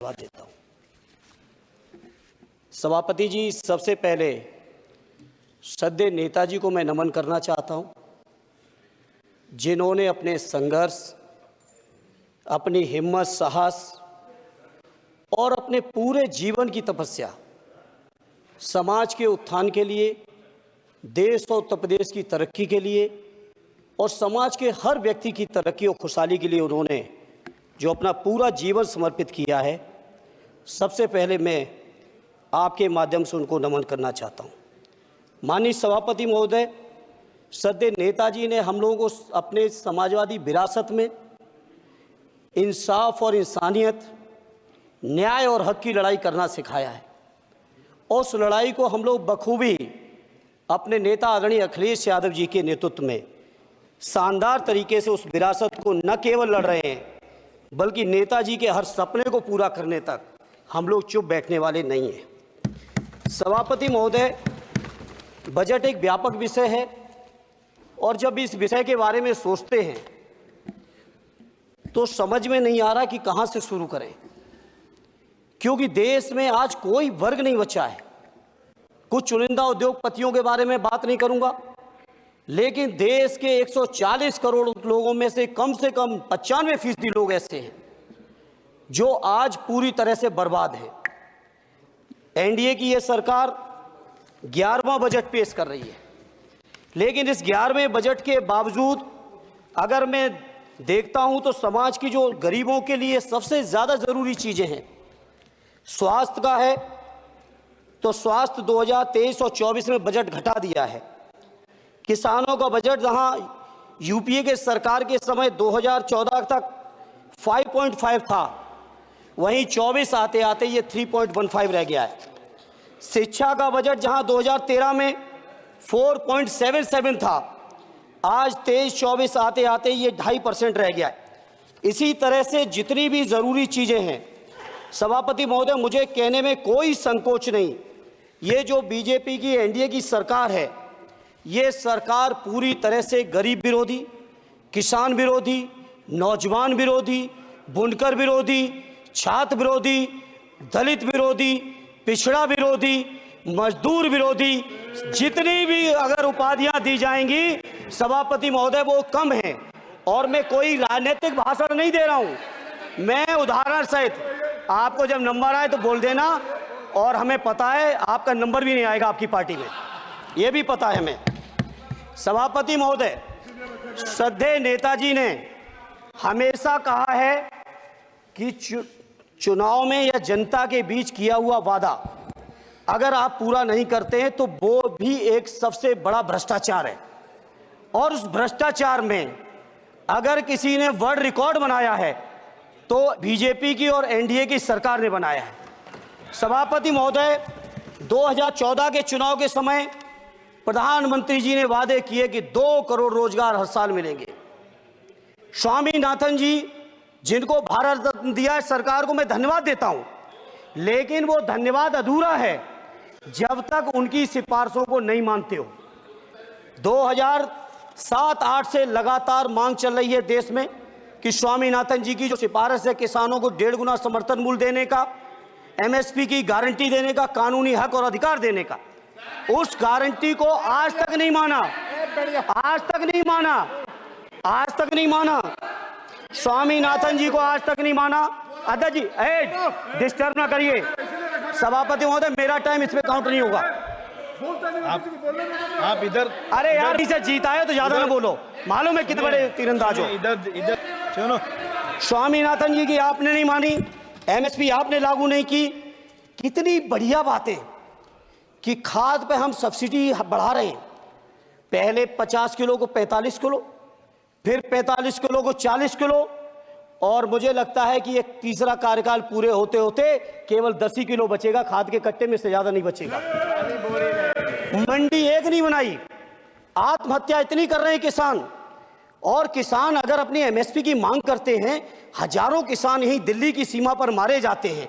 धन्यवाद देता हूं। सभापति जी, सबसे पहले श्रद्धेय नेताजी को मैं नमन करना चाहता हूं, जिन्होंने अपने संघर्ष, अपनी हिम्मत, साहस और अपने पूरे जीवन की तपस्या समाज के उत्थान के लिए, देश और उत्तर प्रदेश की तरक्की के लिए और समाज के हर व्यक्ति की तरक्की और खुशहाली के लिए उन्होंने जो अपना पूरा जीवन समर्पित किया है, सबसे पहले मैं आपके माध्यम से उनको नमन करना चाहता हूं। माननीय सभापति महोदय, श्रद्धेय नेताजी ने हम लोगों को अपने समाजवादी विरासत में इंसाफ और इंसानियत, न्याय और हक की लड़ाई करना सिखाया है। उस लड़ाई को हम लोग बखूबी अपने नेता आदरणीय अखिलेश यादव जी के नेतृत्व में शानदार तरीके से उस विरासत को न केवल लड़ रहे हैं, बल्कि नेताजी के हर सपने को पूरा करने तक हम लोग चुप बैठने वाले नहीं हैं। सभापति महोदय, बजट एक व्यापक विषय है और जब इस विषय के बारे में सोचते हैं तो समझ में नहीं आ रहा कि कहां से शुरू करें, क्योंकि देश में आज कोई वर्ग नहीं बचा है। कुछ चुनिंदा उद्योगपतियों के बारे में बात नहीं करूंगा, लेकिन देश के 140 करोड़ लोगों में से कम 95% लोग ऐसे हैं जो आज पूरी तरह से बर्बाद हैं। एनडीए की यह सरकार 11वां बजट पेश कर रही है, लेकिन इस 11वें बजट के बावजूद अगर मैं देखता हूं तो समाज की जो गरीबों के लिए सबसे ज़्यादा ज़रूरी चीज़ें हैं, स्वास्थ्य का है तो स्वास्थ्य 2023 और 24 में बजट घटा दिया है। किसानों का बजट जहां यूपीए के सरकार के समय 2014 तक 5.5 था, वहीं 24 आते आते ये 3.15 रह गया है। शिक्षा का बजट जहां 2013 में 4.77 था, आज 23-24 आते आते ये 2.5% रह गया है। इसी तरह से जितनी भी ज़रूरी चीज़ें हैं, सभापति महोदय, मुझे कहने में कोई संकोच नहीं, ये जो बीजेपी की एनडीए की सरकार है, ये सरकार पूरी तरह से गरीब विरोधी, किसान विरोधी, नौजवान विरोधी, बुनकर विरोधी, छात्र विरोधी, दलित विरोधी, पिछड़ा विरोधी, मजदूर विरोधी, जितनी भी अगर उपाधियां दी जाएंगी सभापति महोदय वो कम हैं। और मैं कोई राजनीतिक भाषण नहीं दे रहा हूं, मैं उदाहरण सहित आपको जब नंबर आए तो बोल देना, और हमें पता है आपका नंबर भी नहीं आएगा आपकी पार्टी में, ये भी पता है हमें। सभापति महोदय, श्रद्धेय नेताजी ने हमेशा कहा है कि चुनाव में या जनता के बीच किया हुआ वादा अगर आप पूरा नहीं करते हैं तो वो भी एक सबसे बड़ा भ्रष्टाचार है, और उस भ्रष्टाचार में अगर किसी ने वर्ल्ड रिकॉर्ड बनाया है तो बीजेपी की और एनडीए की सरकार ने बनाया है। सभापति महोदय, 2014 के चुनाव के समय प्रधानमंत्री जी ने वादे किए कि 2 करोड़ रोजगार हर साल मिलेंगे। स्वामीनाथन जी, जिनको भारत रत्न दिया है सरकार को मैं धन्यवाद देता हूं, लेकिन वो धन्यवाद अधूरा है जब तक उनकी सिफारिशों को नहीं मानते हो। 2007-8 से लगातार मांग चल रही है देश में कि स्वामीनाथन जी की जो सिफारिश है, किसानों को 1.5 गुना समर्थन मूल्य देने का, एमएसपी की गारंटी देने का, कानूनी हक और अधिकार देने का, उस गारंटी को आज तक नहीं माना, आज तक नहीं माना, आज तक नहीं माना। स्वामीनाथन जी को आज तक नहीं माना। अध्यक्ष जी, डिस्टर्ब ना करिए। सभापति महोदय, मेरा टाइम इसमें काउंट नहीं होगा। आप इधर, अरे यार, इसे जीता है तो ज्यादा ना बोलो, मालूम है कितने बड़े तीरंदाज हो। इधर सुनो, स्वामीनाथन जी की आपने नहीं मानी, एमएसपी आपने लागू नहीं की। कितनी बढ़िया बातें कि खाद पे हम सब्सिडी बढ़ा रहे हैं, पहले 50 किलो को 45 किलो, फिर 45 किलो को 40 किलो, और मुझे लगता है कि एक तीसरा कार्यकाल पूरे होते होते केवल 10 ही किलो बचेगा, खाद के कट्टे में से ज्यादा नहीं बचेगा। मंडी एक नहीं बनाई, आत्महत्या इतनी कर रहे हैं किसान, और किसान अगर अपनी एमएसपी की मांग करते हैं, हजारों किसान यहीं दिल्ली की सीमा पर मारे जाते हैं,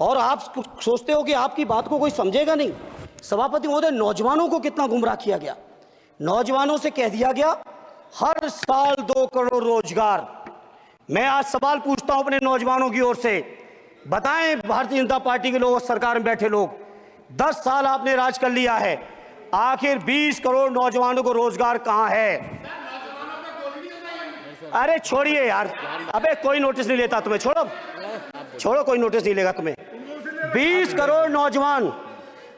और आप सोचते हो कि आपकी बात को कोई समझेगा नहीं। सभापति महोदय, नौजवानों को कितना गुमराह किया गया। नौजवानों से कह दिया गया हर साल 2 करोड़ रोजगार। मैं आज सवाल पूछता हूं अपने नौजवानों की ओर से, बताएं भारतीय जनता पार्टी के लोग, सरकार में बैठे लोग, 10 साल आपने राज कर लिया है, आखिर 20 करोड़ नौजवानों को रोजगार कहां है? अरे छोड़िए यार, अबे कोई नोटिस नहीं लेता तुम्हें, छोड़ो छोड़ो, कोई नोटिस नहीं लेगा तुम्हें। 20 करोड़ नौजवान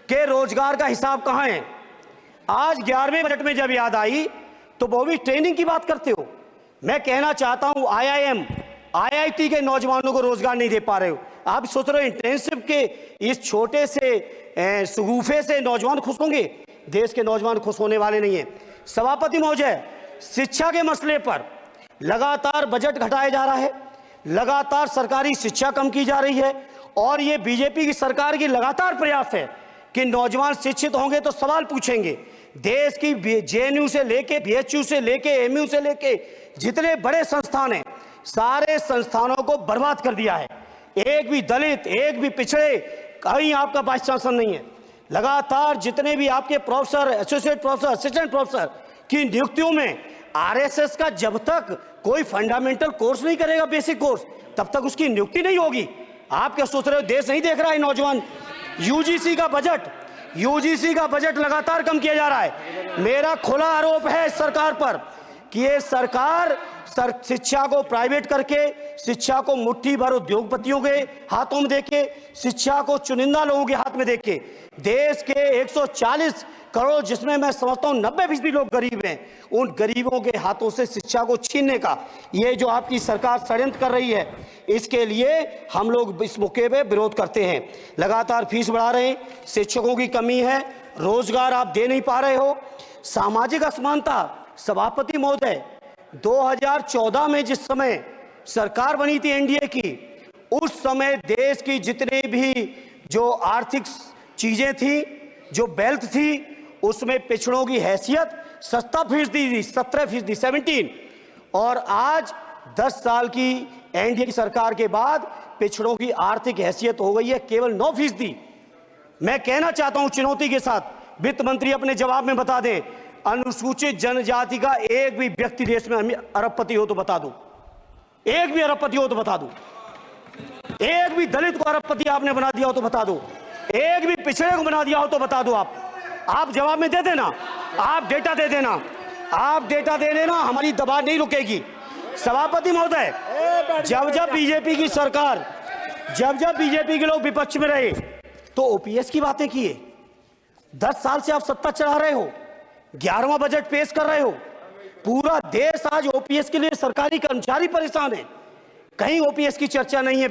के रोजगार का हिसाब कहां है? आज 11वें बजट में जब याद आई तो वो भी ट्रेनिंग की बात करते हो। मैं कहना चाहता हूं IIM, IIT के नौजवानों को रोजगार नहीं दे पा रहे हो। आप सोच रहे हो इंटर्नशिप के इस छोटे से शगुफे से नौजवान खुश होंगे? देश के नौजवान खुश होने वाले नहीं है। सभापति महोदय, शिक्षा के मसले पर लगातार बजट घटाया जा रहा है, लगातार सरकारी शिक्षा कम की जा रही है, और ये बीजेपी की सरकार की लगातार प्रयास है कि नौजवान शिक्षित होंगे तो सवाल पूछेंगे। देश की JNU से लेके BHU से लेके MU से लेके जितने बड़े संस्थान हैं, सारे संस्थानों को बर्बाद कर दिया है। एक भी दलित, एक भी पिछड़े, कहीं आपका वाइस चांसलर नहीं है। लगातार जितने भी आपके professor, associate professor, assistant professor की नियुक्तियों में RSS का जब तक कोई फंडामेंटल कोर्स नहीं करेगा, बेसिक कोर्स, तब तक उसकी नियुक्ति नहीं होगी। आप क्या सोच रहे हो देश नहीं देख रहा है नौजवान? UGC का बजट लगातार कम किया जा रहा है। मेरा खुला आरोप है इस सरकार पर कि ये सरकार शिक्षा को प्राइवेट करके, शिक्षा को मुट्ठी भर उद्योगपतियों के हाथों में देके, शिक्षा को चुनिंदा लोगों के हाथ में देके, देश के 140 करोड़, जिसमें मैं समझता हूं 90% लोग गरीब हैं, उन गरीबों के हाथों से शिक्षा को छीनने का ये जो आपकी सरकार षड्यंत्र कर रही है, इसके लिए हम लोग इस मौके पे विरोध करते हैं। लगातार फीस बढ़ा रहे हैं, शिक्षकों की कमी है, रोजगार आप दे नहीं पा रहे हो, सामाजिक असमानता। सभापति महोदय, 2014 में जिस समय सरकार बनी थी NDA की, उस समय देश की जितने भी जो आर्थिक चीजें थी, जो वेल्थ थी, उसमें पिछड़ों की हैसियत 17% थी, 17%, 17। और आज 10 साल की NDA की सरकार के बाद पिछड़ों की आर्थिक हैसियत हो गई है केवल 9%। मैं कहना चाहता हूं चुनौती के साथ, वित्त मंत्री अपने जवाब में बता दें, अनुसूचित जनजाति का एक भी व्यक्ति देश में अरबपति हो तो बता दो, एक भी अरबपति हो तो बता दो, एक भी दलित को अरबपति आपने बना दिया हो तो बता दो, एक भी पिछड़े को बना दिया हो तो बता दो। आप जवाब में दे देना, आप डेटा दे देना, आप डेटा दे देना, हमारी दबाव नहीं रुकेगी। सभापति महोदय, जब बीजेपी की सरकार, जब बीजेपी के लोग विपक्ष में रहे तो OPS की बातें किए। 10 साल से आप सत्ता चढ़ा रहे हो, 11वां बजट पेश कर रहे हो, पूरा देश आज OPS के लिए सरकारी कर्मचारी परेशान है, कहीं OPS की चर्चा नहीं है,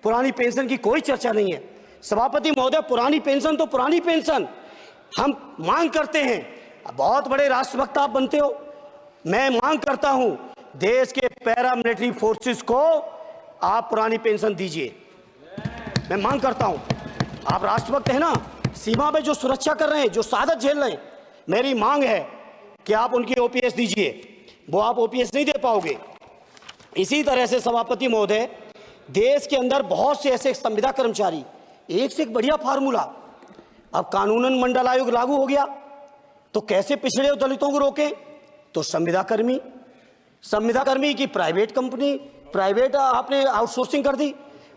पुरानी पेंशन की कोई चर्चा नहीं है। सभापति महोदय, पुरानी पेंशन तो पुरानी पेंशन, हम मांग करते हैं, बहुत बड़े राष्ट्रभक्त आप बनते हो, मैं मांग करता हूं देश के पैरामिलिट्री फोर्सेस को आप पुरानी पेंशन दीजिए। मैं मांग करता हूं, आप राष्ट्रभक्त हैं ना, सीमा में जो सुरक्षा कर रहे हैं, जो शहादत झेल रहे हैं, मेरी मांग है कि आप उनकी OPS दीजिए। वो आप OPS नहीं दे पाओगे। इसी तरह से सभापति महोदय, देश के अंदर बहुत से ऐसे संविदा कर्मचारी, एक से एक बढ़िया फार्मूला, अब कानूनन मंडल आयोग लागू हो गया तो कैसे पिछड़े दलितों को रोकें? तो संविदा कर्मी की प्राइवेट कंपनी, प्राइवेट आपने आउटसोर्सिंग कर दी।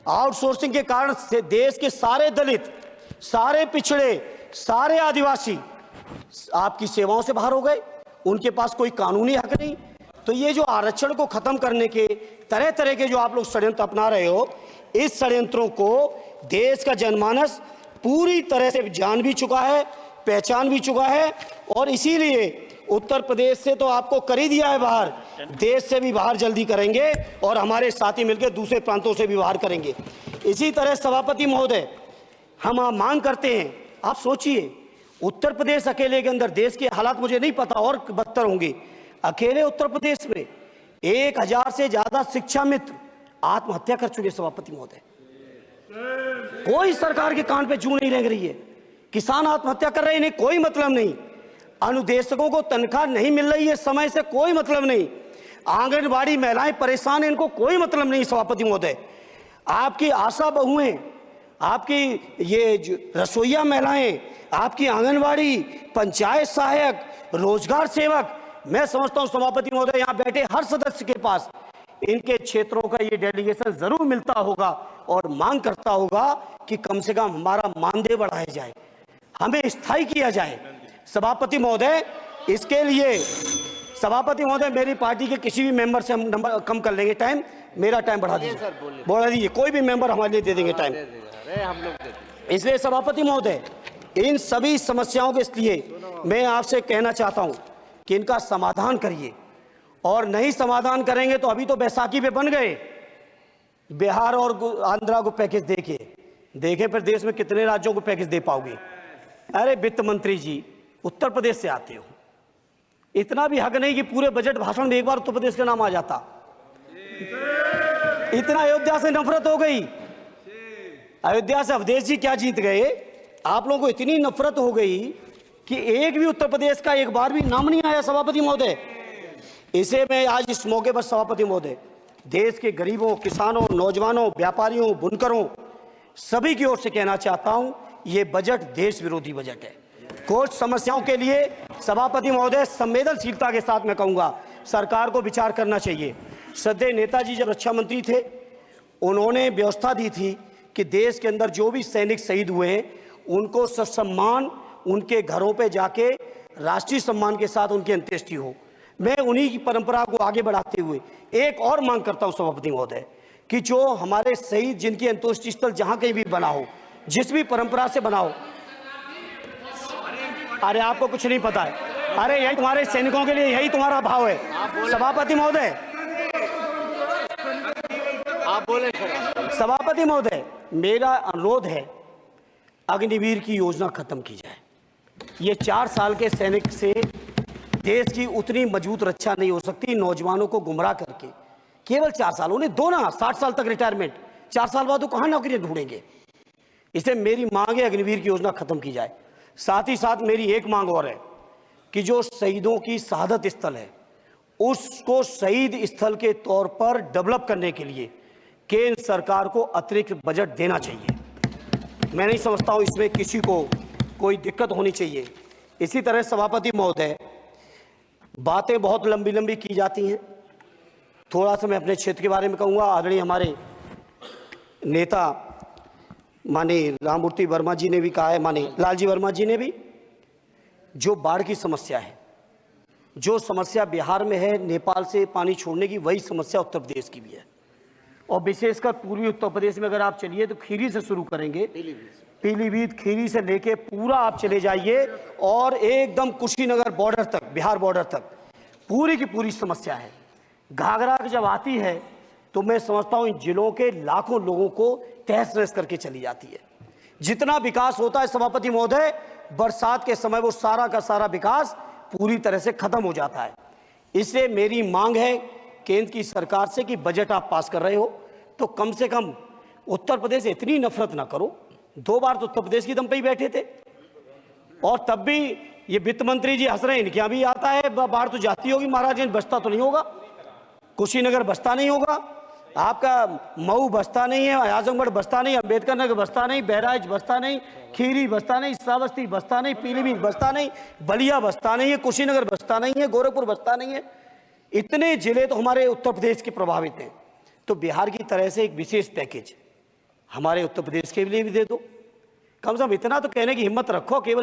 आउटसोर्सिंग के कारण से देश के सारे दलित, सारे पिछड़े, सारे आदिवासी आपकी सेवाओं से बाहर हो गए, उनके पास कोई कानूनी हक नहीं। तो ये जो आरक्षण को खत्म करने के तरह तरह के जो आप लोग षड्यंत्र अपना रहे हो, इस षड्यंत्रों को देश का जनमानस पूरी तरह से जान भी चुका है, पहचान भी चुका है, और इसीलिए उत्तर प्रदेश से तो आपको कर ही दिया है बाहर, देश से भी बाहर जल्दी करेंगे, और हमारे साथी मिलकर दूसरे प्रांतों से भी बाहर करेंगे। इसी तरह सभापति महोदय, हम मांग करते हैं, आप सोचिए, उत्तर प्रदेश अकेले के अंदर, देश के हालात मुझे नहीं पता और बदतर होंगे, अकेले उत्तर प्रदेश में 1000 से ज्यादा शिक्षा मित्र आत्महत्या कर चुके। सभापति महोदय, कोई सरकार के कान पे जूं नहीं रेंग रही है, किसान आत्महत्या कर रहे हैं, इन्हें कोई मतलब नहीं, अनुदेशकों को तनख्वाह नहीं मिल रही है समय से, कोई मतलब नहीं, आंगनबाड़ी महिलाएं परेशान हैं, इनको कोई मतलब नहीं। सभापति महोदय, आपकी आशा बहुएं, आपकी ये रसोईया महिलाएं, आपकी आंगनबाड़ी, पंचायत सहायक, रोजगार सेवक, मैं समझता हूं सभापति महोदय, यहां बैठे हर सदस्य के पास इनके क्षेत्रों का ये डेलीगेशन जरूर मिलता होगा और मांग करता होगा कि कम से कम हमारा मानदेय बढ़ाया जाए, हमें स्थायी किया जाए। सभापति महोदय, इसके लिए सभापति महोदय मेरी पार्टी के किसी भी मेंबर से हम नंबर कम कर लेंगे, टाइम, मेरा टाइम बढ़ा दीजिए, बढ़ा दीजिए, कोई भी मेंबर हमारे लिए दे देंगे टाइम। इसलिए सभापति महोदय, इन सभी समस्याओं के लिए मैं आपसे कहना चाहता हूं कि इनका समाधान करिए, और नहीं समाधान करेंगे तो अभी तो बैसाखी पे बन गए, बिहार और आंध्रा को पैकेज देखे फिर देश में कितने राज्यों को पैकेज दे पाओगे। अरे वित्त मंत्री जी, उत्तर प्रदेश से आते हो, इतना भी हक नहीं कि पूरे बजट भाषण में एक बार उत्तर प्रदेश का नाम आ जाता। इतना अयोध्या से नफरत हो गई, अयोध्या से अवधेश जी क्या जीत गए, आप लोगों को इतनी नफरत हो गई कि एक भी उत्तर प्रदेश का एक बार भी नाम नहीं आया। सभापति महोदय, इसे मैं आज इस मौके पर सभापति महोदय देश के गरीबों, किसानों, नौजवानों, व्यापारियों, बुनकरों सभी की ओर से कहना चाहता हूं, ये बजट देश विरोधी बजट है। कुछ समस्याओं के लिए सभापति महोदय संवेदनशीलता के साथ मैं कहूंगा सरकार को विचार करना चाहिए। श्रद्धेय नेताजी जब रक्षा मंत्री थे, उन्होंने व्यवस्था दी थी कि देश के अंदर जो भी सैनिक शहीद हुए हैं उनको ससम्मान उनके घरों पे जाके राष्ट्रीय सम्मान के साथ उनकी अंत्येष्टि हो। मैं उन्हीं की परंपरा को आगे बढ़ाते हुए एक और मांग करता हूं सभापति महोदय कि जो हमारे शहीद जिनकी अंत्येष्टि स्थल जहां कहीं भी बना हो, जिस भी परंपरा से बना हो, अरे आपको कुछ नहीं पता है, अरे यही तुम्हारे सैनिकों के लिए यही तुम्हारा भाव है। सभापति महोदय, आप बोले। सभापति महोदय, मेरा अनुरोध है अग्निवीर की योजना खत्म की जाए। ये 4 साल के सैनिक से देश की उतनी मजबूत रक्षा नहीं हो सकती। नौजवानों को गुमराह करके केवल 4 साल, उन्हें दो ना 60 साल तक रिटायरमेंट, 4 साल बाद वो कहां नौकरियां ढूंढेंगे। इसे मेरी मांग है अग्निवीर की योजना खत्म की जाए। साथ ही साथ मेरी एक मांग और है कि जो शहीदों की शहादत स्थल है उसको शहीद स्थल के तौर पर डेवलप करने के लिए केंद्र सरकार को अतिरिक्त बजट देना चाहिए। मैं नहीं समझता हूं इसमें किसी को कोई दिक्कत होनी चाहिए। इसी तरह सभापति महोदय, बातें बहुत लंबी लंबी की जाती हैं, थोड़ा सा मैं अपने क्षेत्र के बारे में कहूँगा। आदरणीय हमारे नेता माननीय राममूर्ति वर्मा जी ने भी कहा है, माननीय लालजी वर्मा जी ने भी, जो बाढ़ की समस्या है, जो समस्या बिहार में है नेपाल से पानी छोड़ने की, वही समस्या उत्तर प्रदेश की भी है। और विशेषकर पूर्वी उत्तर प्रदेश में अगर आप चलिए तो खीरी से शुरू करेंगे, पीलीभीत खीरी से लेके पूरा आप चले जाइए और एकदम कुशीनगर बॉर्डर तक, बिहार बॉर्डर तक पूरी की पूरी समस्या है। घाघरा जब आती है तो मैं समझता हूं इन जिलों के लाखों लोगों को तहस नहस करके चली जाती है। जितना विकास होता है सभापति महोदय, बरसात के समय वो सारा का सारा विकास पूरी तरह से खत्म हो जाता है। इसलिए मेरी मांग है केंद्र की सरकार से कि बजट आप पास कर रहे हो तो कम से कम उत्तर प्रदेश से इतनी नफरत ना करो। 2 बार तो उत्तर प्रदेश की दम पे ही बैठे थे और तब भी ये वित्त मंत्री जी हंस रहे हैं, इनके यहाँ भी आता है, बाढ़ तो जाती होगी महाराज, बसता तो नहीं होगा, कुशीनगर बसता नहीं होगा, आपका मऊ बसता नहीं है, आजमगढ़ बसता नहीं, अंबेडकर नगर बसता नहीं, बहराइच बसता नहीं, खीरी बसता नहीं, श्रावस्ती बसता नहीं, पीलीभीत बसता नहीं, बलिया बसता नहीं है, कुशीनगर बसता नहीं है, गोरखपुर बसता नहीं है। इतने जिले तो हमारे उत्तर प्रदेश के प्रभावित हैं। तो बिहार की तरह से एक विशेष पैकेज हमारे उत्तर प्रदेश के लिए भी दे दो। कम से कम इतना तो कहने की हिम्मत रखो, केवल